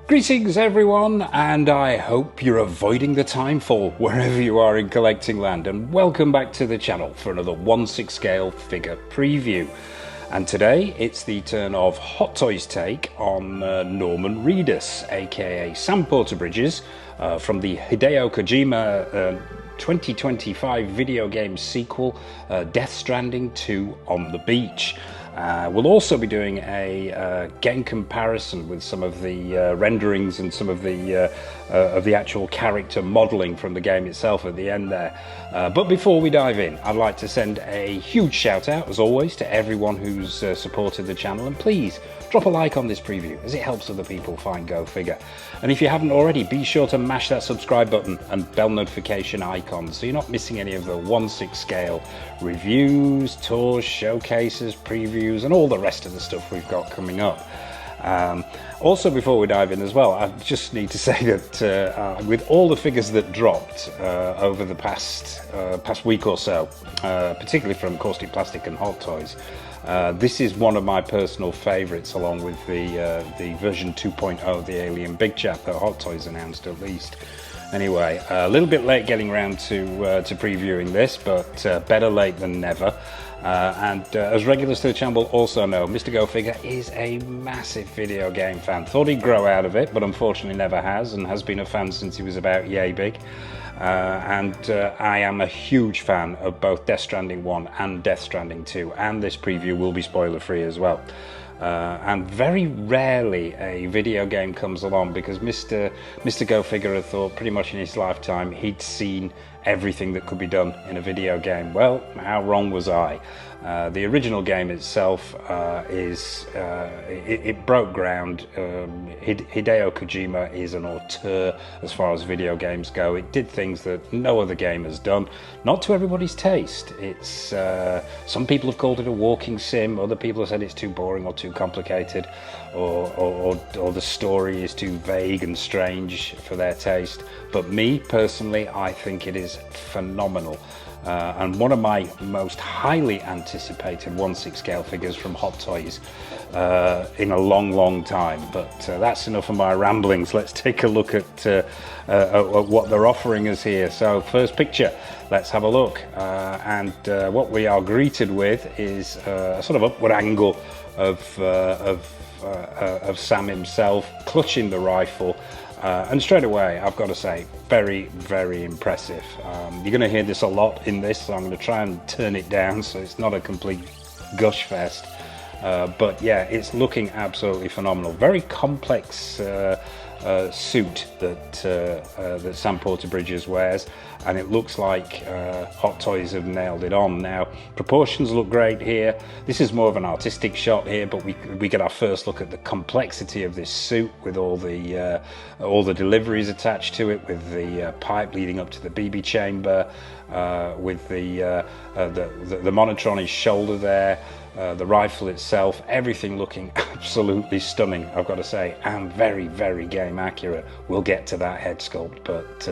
Greetings everyone, and I hope you're avoiding the timefall wherever you are in collecting land, and welcome back to the channel for another 1/6 scale figure preview. And today it's the turn of Hot Toys' take on Norman Reedus, aka Sam Porterbridges, from the Hideo Kojima 2025 video game sequel, Death Stranding 2 on the Beach. We'll also be doing a game comparison with some of the renderings and some of the actual character modelling from the game itself at the end there. But before we dive in, I'd like to send a huge shout out, as always, to everyone who's supported the channel, and please drop a like on this preview as it helps other people find Go Figure. And if you haven't already, be sure to mash that subscribe button and bell notification icon so you're not missing any of the 1/6 scale reviews, tours, showcases, previews, and all the rest of the stuff we've got coming up. Also, before we dive in as well, I just need to say that with all the figures that dropped over the past week or so, particularly from Caustic Plastic and Hot Toys, this is one of my personal favourites, along with the version 2.0 of the Alien Big Chap that Hot Toys announced at least. Anyway, a little bit late getting around to previewing this, but better late than never. As regulars to the channel will also know, Mr. Go Figure is a massive video game fan. Thought he'd grow out of it, but unfortunately never has, and has been a fan since he was about yay big. I am a huge fan of both Death Stranding 1 and Death Stranding 2, and this preview will be spoiler free as well. And very rarely a video game comes along because Mr. Go Figure had thought pretty much in his lifetime he'd seen everything that could be done in a video game. Well, how wrong was I? The original game itself it broke ground. Hideo Kojima is an auteur as far as video games go. It did things that no other game has done. Not to everybody's taste. It's some people have called it a walking sim. Other people have said it's too boring or too complicated, or the story is too vague and strange for their taste. But me personally, I think it is phenomenal. And one of my most highly anticipated 1/6 scale figures from Hot Toys in a long time. But that's enough of my ramblings. Let's take a look at what they're offering us here. So first picture, let's have a look. What we are greeted with is a sort of upward angle of Sam himself clutching the rifle. And straight away, I've got to say, very, very impressive. You're going to hear this a lot in this, so I'm going to try and turn it down so it's not a complete gush fest. But yeah, it's looking absolutely phenomenal. Very complex suit that Sam Porterbridges wears, and it looks like Hot Toys have nailed it on. Now, proportions look great here. This is more of an artistic shot here, but we get our first look at the complexity of this suit with all the deliveries attached to it, with the pipe leading up to the BB chamber, with the monitor on his shoulder there. The rifle itself, everything looking absolutely stunning, I've got to say, and very, very game accurate. We'll get to that head sculpt, but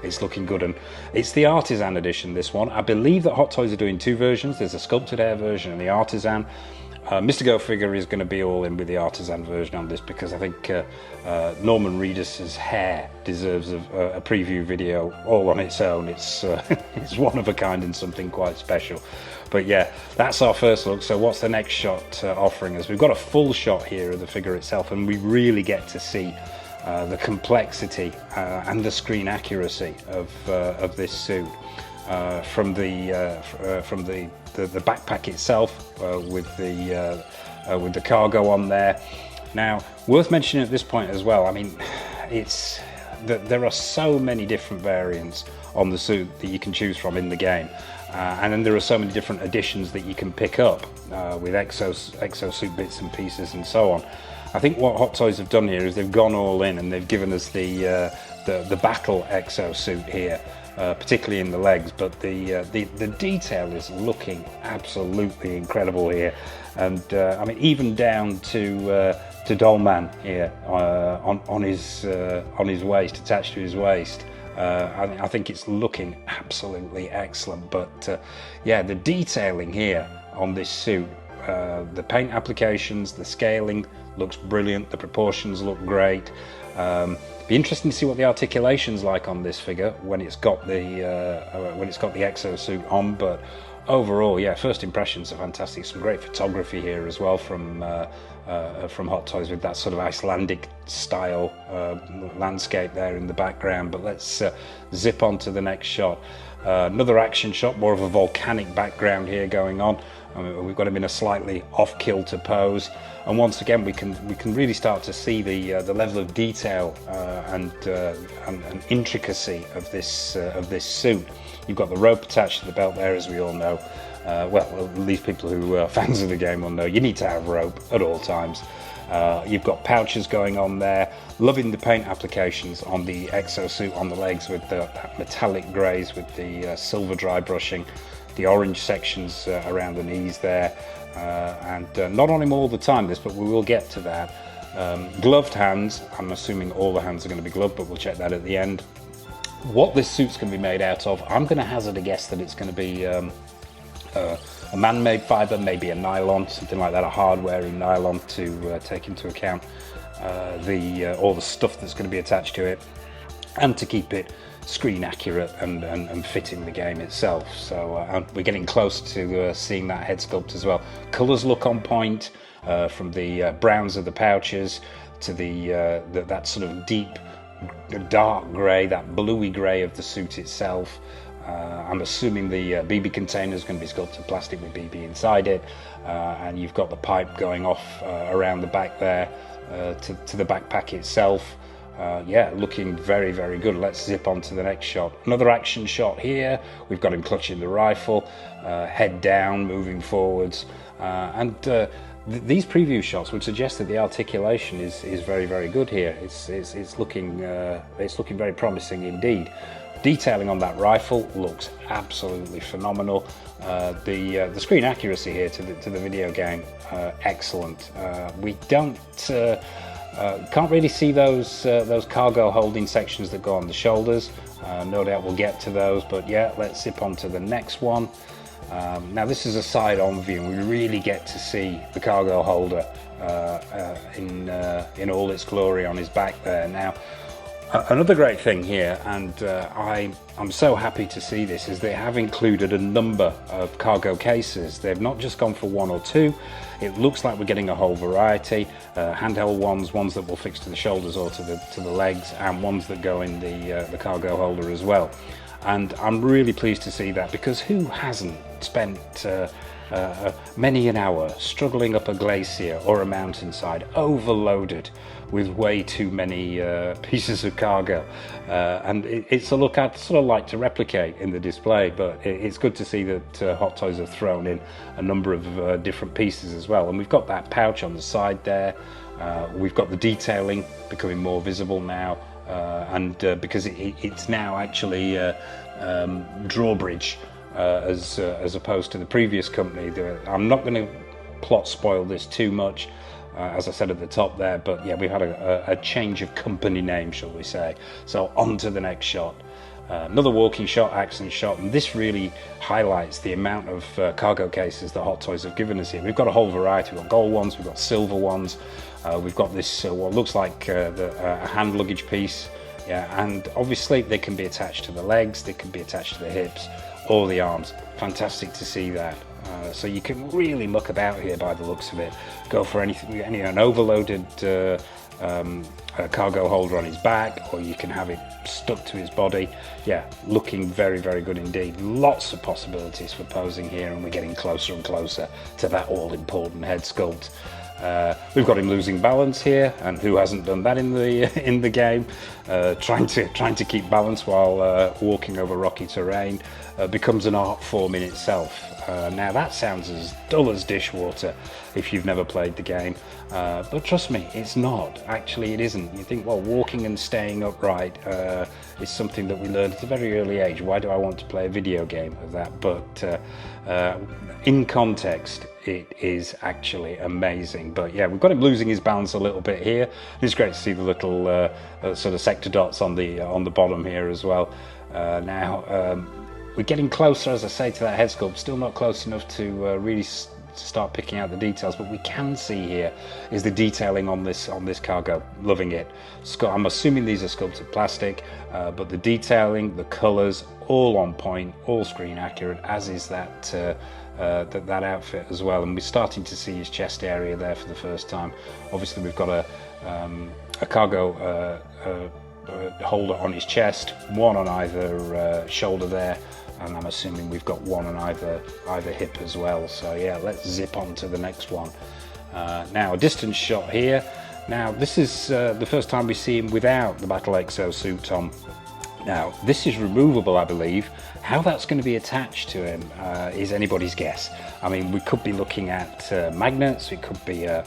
it's looking good. And it's the Artisan edition, this one. I believe that Hot Toys are doing two versions. There's a sculpted air version and the Artisan. Mr. Go Figure is going to be all in with the Artisan version on this, because I think Norman Reedus' hair deserves a preview video all on its own. It's it's one of a kind and something quite special. But yeah, that's our first look. So what's the next shot offering us? We've got a full shot here of the figure itself, and we really get to see the complexity and the screen accuracy of this suit. From the backpack itself, with the cargo on there. Now, worth mentioning at this point as well, I mean, it's that there are so many different variants on the suit that you can choose from in the game, and then there are so many different editions that you can pick up with exosuit bits and pieces and so on. I think what Hot Toys have done here is they've gone all in, and they've given us the battle exosuit here. Particularly in the legs, but the detail is looking absolutely incredible here, and I mean, even down to Dollman here on his waist, attached to his waist. I think it's looking absolutely excellent. But yeah, the detailing here on this suit The paint applications, the scaling looks brilliant, the proportions look great. Be interesting to see what the articulation's like on this figure when it's got the exosuit on. But overall, yeah, first impressions are fantastic. Some great photography here as well from Hot Toys with that sort of Icelandic style landscape there in the background. But let's zip on to the next shot. Another action shot, more of a volcanic background here going on. I mean, we've got him in a slightly off-kilter pose, and once again we can really start to see the level of detail and intricacy of this suit. You've got the rope attached to the belt there, as we all know. Well, at least people who are fans of the game will know you need to have rope at all times. You've got pouches going on there. Loving the paint applications on the exosuit on the legs with that metallic greys with the silver dry brushing. The orange sections around the knees there. And not on him all the time, but we will get to that. Gloved hands. I'm assuming all the hands are going to be gloved, but we'll check that at the end. What this suit's going to be made out of, I'm going to hazard a guess that it's going to be a man-made fibre, maybe a nylon, something like that, a hard-wearing nylon to take into account all the stuff that's going to be attached to it, and to keep it screen accurate and fitting the game itself. So we're getting close to seeing that head sculpt as well. Colours look on point, from the browns of the pouches to that sort of deep dark grey, that bluey grey of the suit itself. I'm assuming the BB container is going to be sculpted plastic with BB inside it, and you've got the pipe going off around the back there to the backpack itself. Yeah, looking very, very good. Let's zip on to the next shot. Another action shot here. We've got him clutching the rifle, head down, moving forwards, these preview shots would suggest that the articulation is very, very good here. It's looking very promising indeed. Detailing on that rifle looks absolutely phenomenal. The screen accuracy here to the video game, excellent. We can't really see those cargo holding sections that go on the shoulders. No doubt we'll get to those, but yeah, let's zip on to the next one. Now this is a side-on view, and we really get to see the cargo holder in all its glory on his back there. Now, another great thing here, and I'm so happy to see this, is they have included a number of cargo cases. They've not just gone for one or two. It looks like we're getting a whole variety, handheld ones that will fix to the shoulders or to the legs, and ones that go in the cargo holder as well. And I'm really pleased to see that, because who hasn't spent many an hour struggling up a glacier or a mountainside, overloaded with way too many pieces of cargo? And it's a look I'd sort of like to replicate in the display, but it's good to see that Hot Toys have thrown in a number of different pieces as well. And we've got that pouch on the side there. We've got the detailing becoming more visible now. Because it's now actually drawbridge as opposed to the previous company. I'm not going to plot spoil this too much, as I said at the top there, but yeah, we've had a change of company name, shall we say. So on to the next shot. Another walking shot, action shot, and this really highlights the amount of cargo cases that Hot Toys have given us here. We've got a whole variety. We've got gold ones, we've got silver ones, we've got this what looks like a hand luggage piece, yeah, and obviously they can be attached to the legs, they can be attached to the hips or the arms. Fantastic to see that. So you can really muck about here by the looks of it. Go for an overloaded cargo holder on his back, or you can have it stuck to his body. Yeah, looking very, very good indeed. Lots of possibilities for posing here, and we're getting closer and closer to that all-important head sculpt. We've got him losing balance here, and who hasn't done that in the game? Trying to keep balance while walking over rocky terrain becomes an art form in itself. Now that sounds as dull as dishwater if you've never played the game, but trust me, it's not. Actually, it isn't. You think, well, walking and staying upright is something that we learned at a very early age. Why do I want to play a video game of that? But in context, it is actually amazing. But yeah, we've got him losing his balance a little bit here. It's great to see the little sort of sector dots on the bottom here as well. Now we're getting closer, as I say, to that head sculpt. Still not close enough to really start picking out the details. But we can see here is the detailing on this cargo. Loving it. I'm assuming these are sculpted plastic, but the detailing, the colours, all on point, all screen accurate, as is that that outfit as well. And we're starting to see his chest area there for the first time. Obviously, we've got a cargo holder on his chest, one on either shoulder there, and I'm assuming we've got one on either hip as well. So yeah, let's zip on to the next one. Now a distance shot here. Now this is the first time we see him without the Battle exosuit on. Now this is removable, I believe. How that's going to be attached to him is anybody's guess. I mean, we could be looking at magnets, it could be a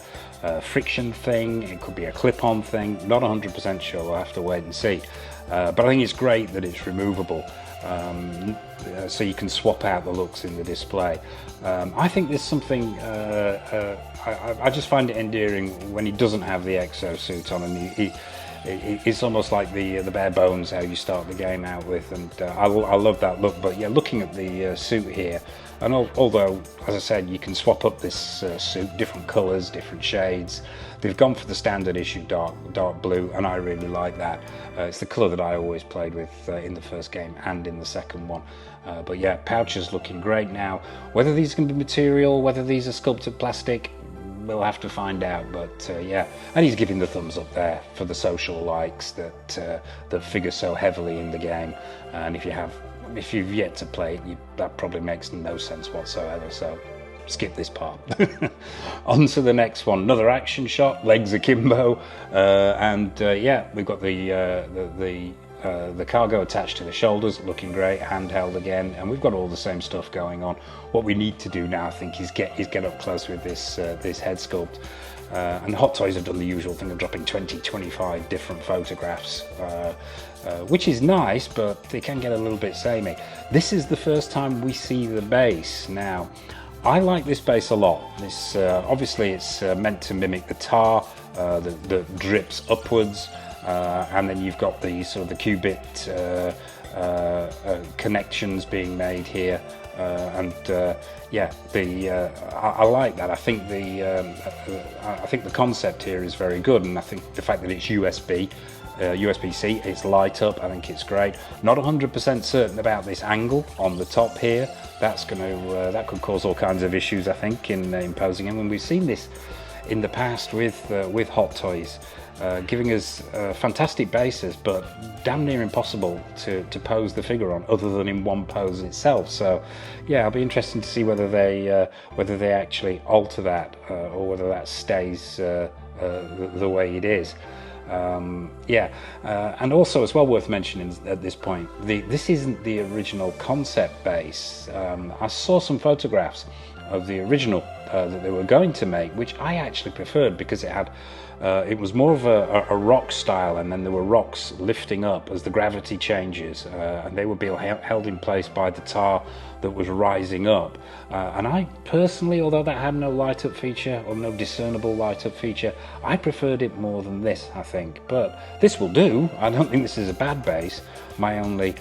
friction thing, it could be a clip-on thing. Not 100% sure, we'll have to wait and see. But I think it's great that it's removable, so you can swap out the looks in the display. I think there's something, I just find it endearing when he doesn't have the exosuit on, and it's almost like the bare bones how you start the game out with, and I love that look. But yeah, looking at the suit here, and although, as I said, you can swap up this suit, different colours, different shades. They've gone for the standard issue dark blue, and I really like that. It's the colour that I always played with in the first game and in the second one. But yeah, pouches looking great now. Whether these can be material, whether these are sculpted plastic, we'll have to find out. But yeah, and he's giving the thumbs up there for the social likes that figure so heavily in the game. And if you've yet to play it, that probably makes no sense whatsoever. So skip this part. On to the next one. Another action shot, legs akimbo, and yeah, we've got the cargo attached to the shoulders, looking great, handheld again, and we've got all the same stuff going on. What we need to do now, I think, is get up close with this head sculpt. And Hot Toys have done the usual thing of dropping 20-25 different photographs, which is nice, but they can get a little bit samey. This is the first time we see the base. Now, I like this base a lot. This obviously it's meant to mimic the tar that drips upwards. And then you've got the sort of the qubit connections being made here, and yeah, I like that. I think the concept here is very good, and I think the fact that it's USB-C, it's light up, I think it's great. Not 100% certain about this angle on the top here. That's that could cause all kinds of issues, I think, in imposing him. And we've seen this in the past with Hot Toys. Giving us fantastic bases, but damn near impossible to pose the figure on other than in one pose itself. So yeah, I'll be interested to see whether they actually alter that or whether that stays the way it is. Yeah, and also it's well worth mentioning at this point, this isn't the original concept base. I saw some photographs of the original that they were going to make, which I actually preferred because it was more of a rock style, and then there were rocks lifting up as the gravity changes, and they would be held in place by the tar that was rising up. And I personally, although that had no light up feature or no discernible light up feature, I preferred it more than this, I think. But this will do. I don't think this is a bad base. My only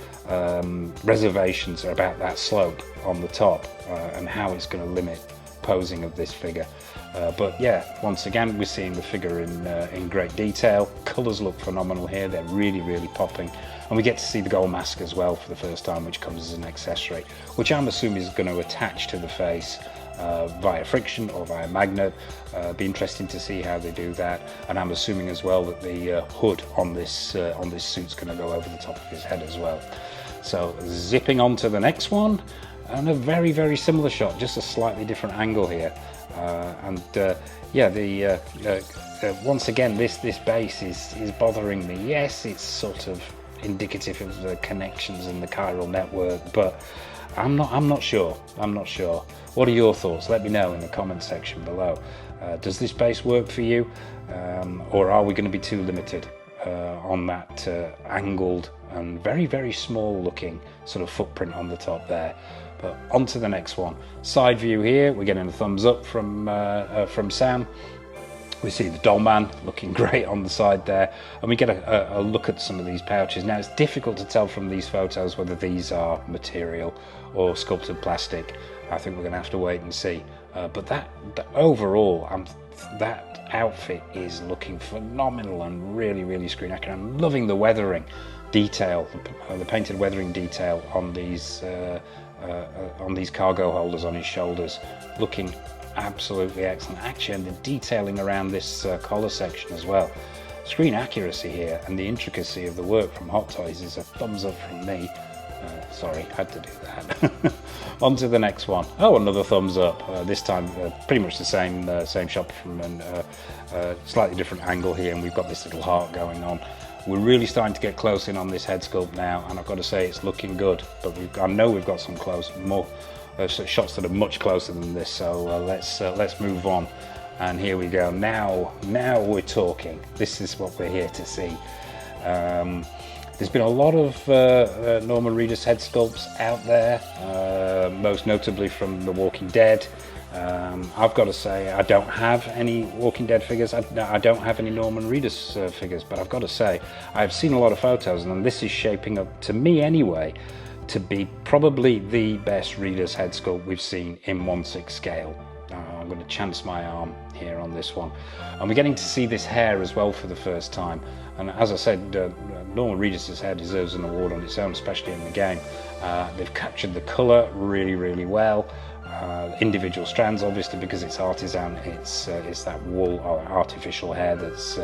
reservations are about that slope on the top and how it's going to limit posing of this figure. But yeah, once again, we're seeing the figure in great detail. Colours look phenomenal here. They're really, really popping. And we get to see the gold mask as well for the first time, which comes as an accessory, which I'm assuming is going to attach to the face via friction or via magnet. Be interesting to see how they do that. And I'm assuming as well that the hood on this suit's going to go over the top of his head as well. So zipping on to the next one, and a very, very similar shot, just a slightly different angle here. Yeah, once again, this base is bothering me. Yes, it's sort of indicative of the connections in the chiral network, but I'm not sure. What are your thoughts? Let me know in the comment section below. Does this base work for you, or are we going to be too limited on that angled and very, very small looking sort of footprint on the top there? But on to the next one. Side view here, we're getting a thumbs up from Sam. We see the doll man looking great on the side there, and we get a look at some of these pouches. Now it's difficult to tell from these photos whether these are material or sculpted plastic. I think we're going to have to wait and see. But overall, that outfit is looking phenomenal and really, really screen accurate. I'm loving the weathering detail, the painted weathering detail on these cargo holders on his shoulders, looking absolutely excellent. Actually, and the detailing around this collar section as well. Screen accuracy here and the intricacy of the work from Hot Toys is a thumbs up from me. Sorry, had to do that. On to the next one. Oh, another thumbs up. This time pretty much the same shot from a slightly different angle here, and we've got this little heart going on. We're really starting to get close in on this head sculpt now, and I've got to say it's looking good, but I know we've got some more shots that are much closer than this, so let's move on. And here we go. Now we're talking. This is what we're here to see. There's been a lot of Norman Reedus head sculpts out there, most notably from The Walking Dead. I've got to say I don't have any Walking Dead figures. I don't have any Norman Reedus figures, but I've got to say I've seen a lot of photos, and this is shaping up, to me anyway, to be probably the best Reedus head sculpt we've seen in 1/6 scale. I'm going to chance my arm here on this one, and we're getting to see this hair as well for the first time. And as I said, Norman Reedus' hair deserves an award on its own, especially in the game. They've captured the colour really, really well. Individual strands, obviously, because it's Artisan. It's that wool or artificial hair that's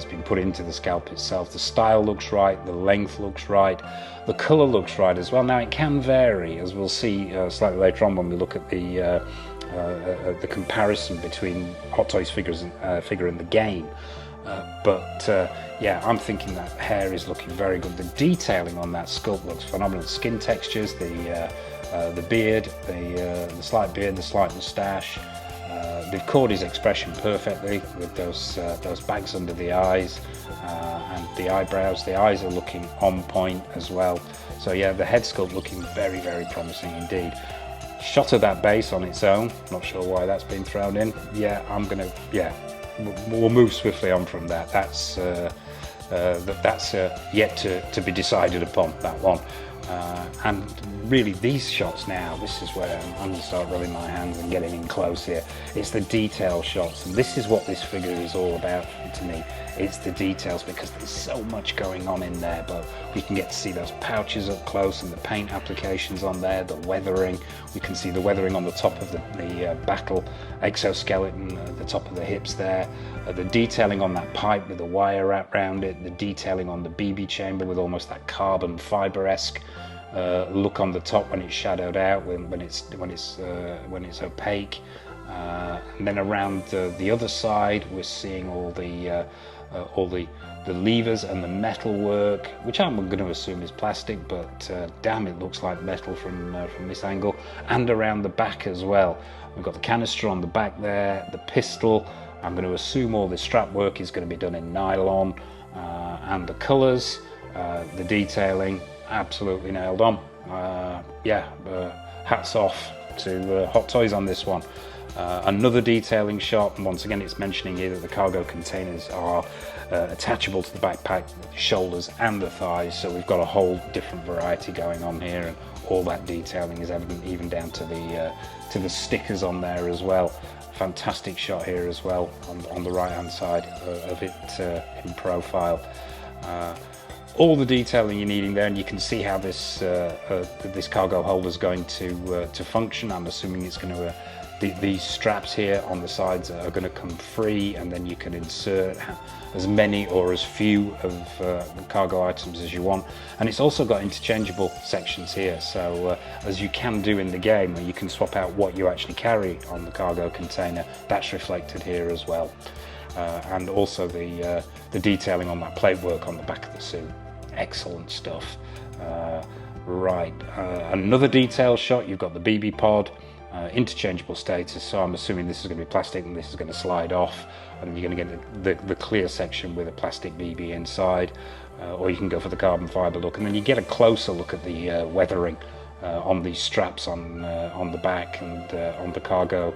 been put into the scalp itself. The style looks right, the length looks right, the colour looks right as well. Now it can vary, as we'll see slightly later on when we look at the comparison between Hot Toys figure and the game. Yeah, I'm thinking that hair is looking very good. The detailing on that sculpt looks phenomenal. Skin textures, the beard, the slight beard, the slight moustache. They've caught his expression perfectly with those bags under the eyes and the eyebrows. The eyes are looking on point as well. So yeah, the head sculpt looking very, very promising indeed. Shot of that base on its own. Not sure why that's been thrown in. Yeah, we'll move swiftly on from that. That's yet to be decided upon, that one. And really these shots now, this is where I'm going to start rubbing my hands and getting in close here. It's the detail shots, and this is what this figure is all about to me. It's the details, because there's so much going on in there, but we can get to see those pouches up close and the paint applications on there, the weathering. We can see the weathering on the top of the battle exoskeleton, the top of the hips there, the detailing on that pipe with the wire wrapped around it, the detailing on the BB chamber with almost that carbon fiber-esque look on the top when it's shadowed out, when it's opaque, and then around the other side we're seeing all the levers and the metal work, which I'm going to assume is plastic, but damn, it looks like metal from this angle. And around the back as well, we've got the canister on the back there, the pistol. I'm going to assume all the strap work is going to be done in nylon, and the colours, the detailing, absolutely nailed on. Hats off to Hot Toys on this one. Another detailing shot, and once again it's mentioning here that the cargo containers are attachable to the backpack, the shoulders and the thighs, so we've got a whole different variety going on here, and all that detailing is evident even down to the stickers on there as well. Fantastic shot here as well on the right hand side of it in profile. All the detailing you're needing there, and you can see how this cargo holder is going to function. I'm assuming it's going to these straps here on the sides are going to come free, and then you can insert as many or as few of the cargo items as you want. And it's also got interchangeable sections here, so as you can do in the game, you can swap out what you actually carry on the cargo container. That's reflected here as well. And also the detailing on that plate work on the back of the suit. Excellent stuff. Another detail shot, you've got the BB pod, interchangeable status, so I'm assuming this is going to be plastic and this is going to slide off, and you're going to get the clear section with a plastic BB inside, or you can go for the carbon fiber look, and then you get a closer look at the weathering on these straps on the back and on the cargo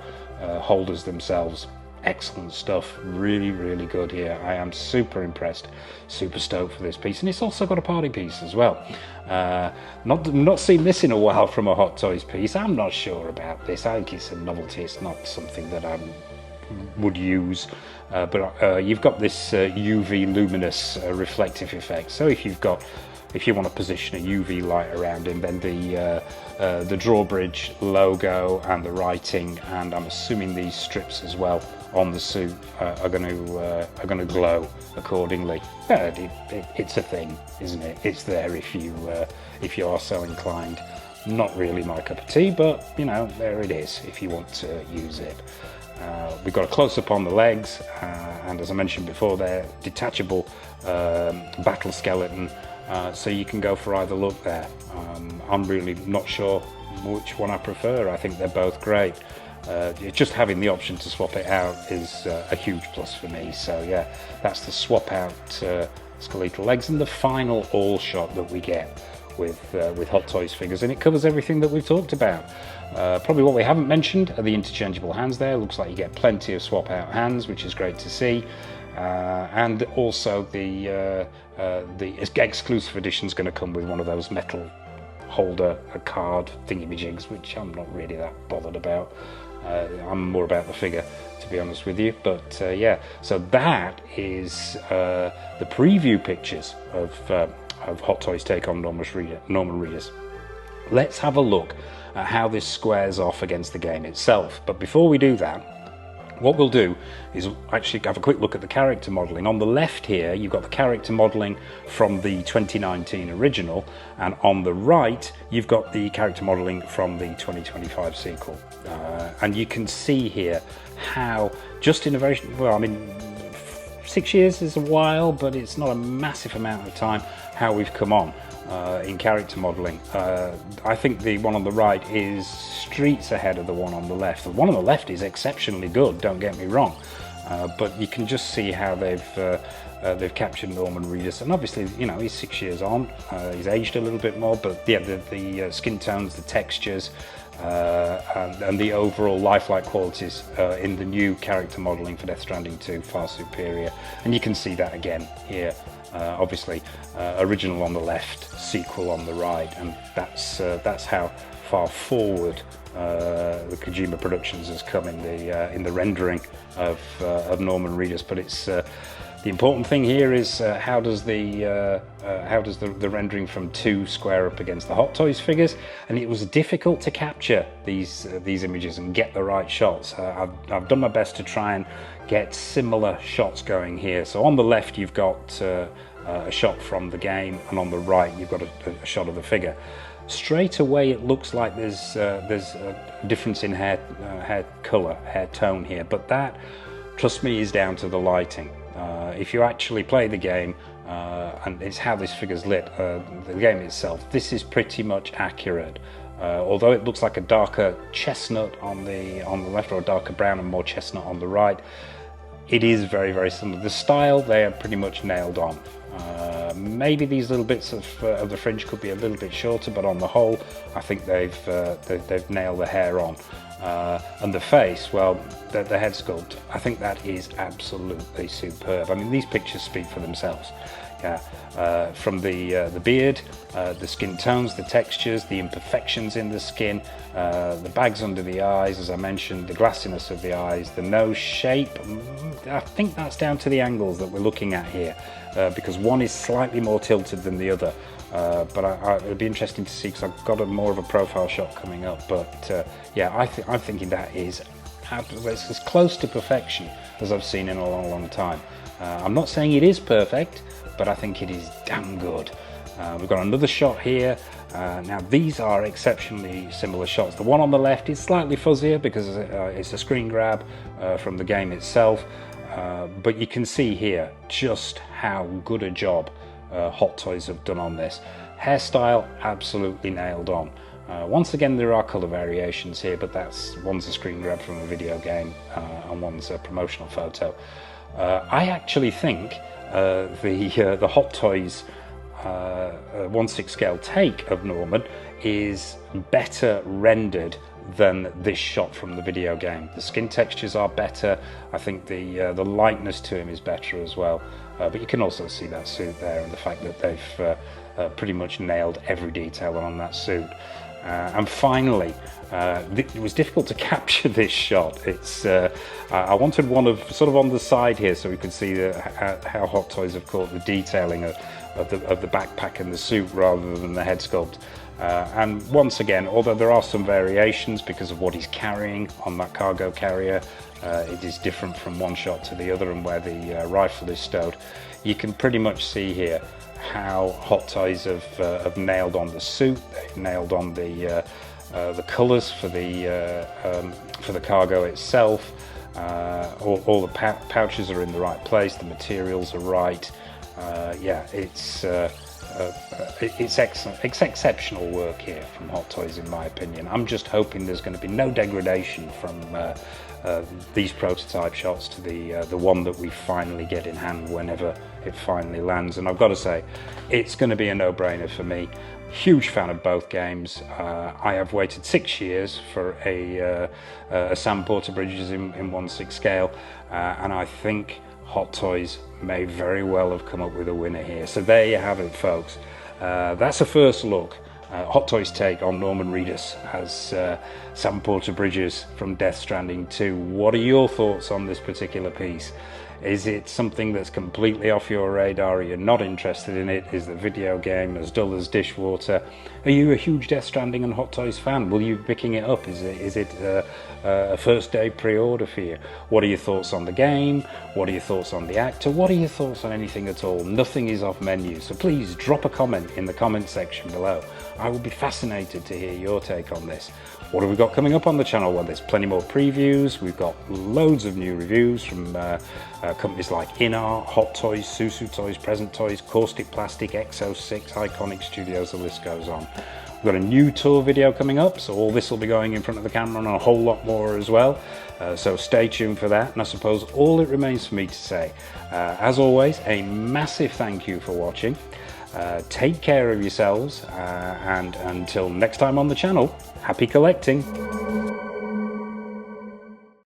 holders themselves. excellent stuff. Really, really good here. I am super impressed, super stoked for this piece, and it's also got a party piece as well. Not seen this in a while from a Hot Toys piece. I'm not sure about this. I think it's a novelty. It's not something that I would use, but you've got this UV luminous reflective effect. So if you want to position a UV light around him, then the drawbridge logo and the writing, and I'm assuming these strips as well on the suit are going to glow accordingly. It's a thing, isn't it? It's there if you are so inclined. Not really my cup of tea, but you know, there it is if you want to use it. We've got a close-up on the legs, and as I mentioned before, they're detachable battle skeleton, so you can go for either look there. I'm really not sure which one I prefer. I think they're both great. Just having the option to swap it out is a huge plus for me. So yeah, that's the swap out skeletal legs, and the final all shot that we get with Hot Toys figures, and it covers everything that we've talked about. Probably what we haven't mentioned are the interchangeable hands there. Looks like you get plenty of swap out hands, which is great to see. And also the exclusive edition is going to come with one of those metal holder card thingamajigs, which I'm not really that bothered about. I'm more about the figure, to be honest with you. But yeah, so that is the preview pictures of Hot Toys take on Norman Reedus. Let's have a look at how this squares off against the game itself. But before we do that, what we'll do is actually have a quick look at the character modelling. On the left here, you've got the character modelling from the 2019 original, and on the right, you've got the character modelling from the 2025 sequel. And you can see here how, just in a very, well, I mean, 6 years is a while, but it's not a massive amount of time, how we've come on in character modelling. I think the one on the right is streets ahead of the one on the left. The one on the left is exceptionally good, don't get me wrong, but you can just see how they've captured Norman Reedus, and obviously, you know, he's 6 years on, he's aged a little bit more, but yeah, the skin tones, the textures, and the overall lifelike qualities in the new character modelling for Death Stranding 2 far superior, and you can see that again here. Obviously, original on the left, sequel on the right, and that's how far forward the Kojima Productions has come in the rendering of Norman Reedus. But it's the important thing here is how does the rendering from 2 square up against the Hot Toys figures, and it was difficult to capture these images and get the right shots. I've done my best to try and get similar shots going here. So on the left you've got a shot from the game, and on the right you've got a shot of the figure. Straight away it looks like there's a difference in hair color, hair tone here, but that, trust me, is down to the lighting. If you actually play the game, and it's how this figure's lit, the game itself, this is pretty much accurate. Although it looks like a darker chestnut on the left, or a darker brown and more chestnut on the right, it is very, very similar. The style, they are pretty much nailed on. Maybe these little bits of the fringe could be a little bit shorter, but on the whole, I think they've nailed the hair on. And the face, well, the head sculpt, I think that is absolutely superb. I mean, these pictures speak for themselves. Yeah, from the beard, the skin tones, the textures, the imperfections in the skin, the bags under the eyes, as I mentioned, the glassiness of the eyes, the nose shape. I think that's down to the angles that we're looking at here, because one is slightly more tilted than the other. But it'll be interesting to see, because I've got more of a profile shot coming up. But yeah, I'm thinking that is it's as close to perfection as I've seen in a long, long time. I'm not saying it is perfect, but I think it is damn good. We've got another shot here. Now these are exceptionally similar shots. The one on the left is slightly fuzzier because it's a screen grab from the game itself, but you can see here just how good a job Hot Toys have done on this. Hairstyle, absolutely nailed on. Once again, there are colour variations here, but one's a screen grab from a video game and one's a promotional photo. I actually think the Hot Toys 1/6 scale take of Norman is better rendered than this shot from the video game. The skin textures are better. I think the lightness to him is better as well. But you can also see that suit there, and the fact that they've pretty much nailed every detail on that suit. And finally, it was difficult to capture this shot. I wanted one of sort of on the side here so we could see how Hot Toys have caught the detailing of the backpack and the suit rather than the head sculpt. And once again, although there are some variations because of what he's carrying on that cargo carrier, it is different from one shot to the other and where the rifle is stowed. You can pretty much see here how Hot Toys have nailed on the suit. They've nailed on the colours for the cargo itself. All the pouches are in the right place. The materials are right. Yeah, it's excellent. It's exceptional work here from Hot Toys, in my opinion. I'm just hoping there's going to be no degradation from these prototype shots to the one that we finally get in hand whenever it finally lands. And I've got to say, it's going to be a no-brainer for me. Huge fan of both games. I have waited 6 years for a Sam Porter-Bridges in 1/6 scale, and I think Hot Toys may very well have come up with a winner here. So there you have it, folks. That's a first look. Hot Toys' take on Norman Reedus as Sam Porter-Bridges from Death Stranding 2. What are your thoughts on this particular piece? Is it something that's completely off your radar? Are you not interested in it? Is the video game as dull as dishwater? Are you a huge Death Stranding and Hot Toys fan? Will you be picking it up? Is it a first day pre-order for you? What are your thoughts on the game? What are your thoughts on the actor? What are your thoughts on anything at all? Nothing is off menu, so please drop a comment in the comment section below. I will be fascinated to hear your take on this. What have we got coming up on the channel? Well, there's plenty more previews. We've got loads of new reviews from companies like Inar, Hot Toys, Susu Toys, Present Toys, Caustic Plastic, Exo6, Iconic Studios, the list goes on. We've got a new tour video coming up, so all this will be going in front of the camera and a whole lot more as well. So stay tuned for that. And I suppose all it remains for me to say, as always, a massive thank you for watching. Take care of yourselves, and until next time on the channel, happy collecting.